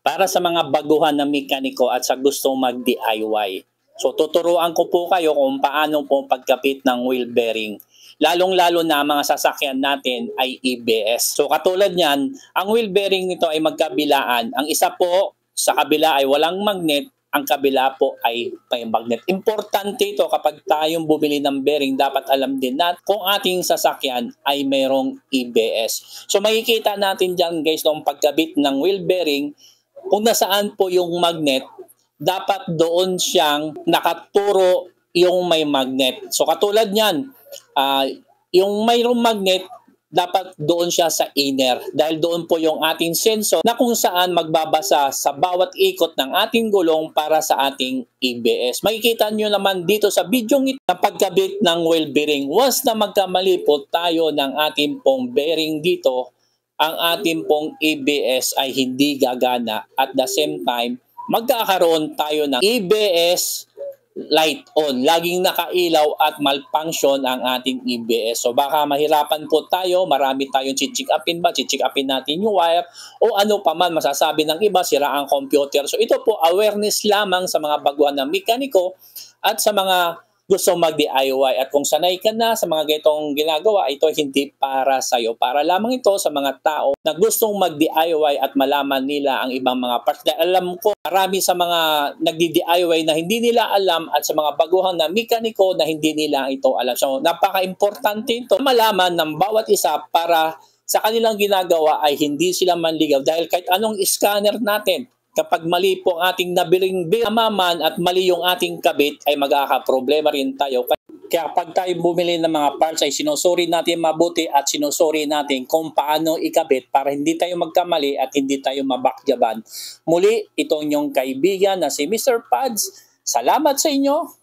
para sa mga baguhan na mekaniko at sa gustong mag-DIY. So tuturuan ko po kayo kung paano po pagkapit ng wheel bearing. Lalong-lalo na mga sasakyan natin ay ABS. So katulad niyan, ang wheel bearing nito ay magkabilaan. Ang isa po sa kabila ay walang magnet, ang kabila po ay may magnet. Importante ito kapag tayong bumili ng bearing, dapat alam din natin kung ating sasakyan ay mayroong ABS. So makikita natin dyan guys nung pagkabit ng wheel bearing, kung nasaan po yung magnet, dapat doon siyang nakaturo yung may magnet. So katulad niyan, yung mayroong magnet, dapat doon siya sa inner dahil doon po yung ating sensor na kung saan magbabasa sa bawat ikot ng ating gulong para sa ating ABS. Makikita nyo naman dito sa video ito na pagkabit ng wheel bearing. Once na magkamali po tayo ng ating pong bearing dito, ang ating pong ABS ay hindi gagana. At the same time, magkakaroon tayo ng ABS light on. Laging nakailaw at malfunction ang ating ABS. So baka mahirapan po tayo, marami tayong chichik upin ba? Chichik upin natin yung wire o ano pa man masasabi ng iba, sira ang computer. So ito po awareness lamang sa mga baguhan ng mekaniko at sa mga gusto mag-DIY. At kung sanay ka na sa mga ganitong ginagawa, ito hindi para sa'yo. Para lamang ito sa mga tao na gustong mag-DIY at malaman nila ang ibang mga parts. Dahil alam ko, marami sa mga nagdi-DIY na hindi nila alam at sa mga baguhan na mekaniko na hindi nila ito alam. So, napaka-importante ito malaman ng bawat isa para sa kanilang ginagawa ay hindi sila manligaw. Dahil kahit anong scanner natin, kapag mali po ang ating nabiling maman at mali yung ating kabit ay magkakaproblema rin tayo. Kaya pag tayo bumili ng mga parts ay sinusuri natin mabuti at sinusuri natin kung paano ikabit para hindi tayo magkamali at hindi tayo mabakyaban. Muli, itong inyong kaibigan na si Mr. Pads. Salamat sa inyo.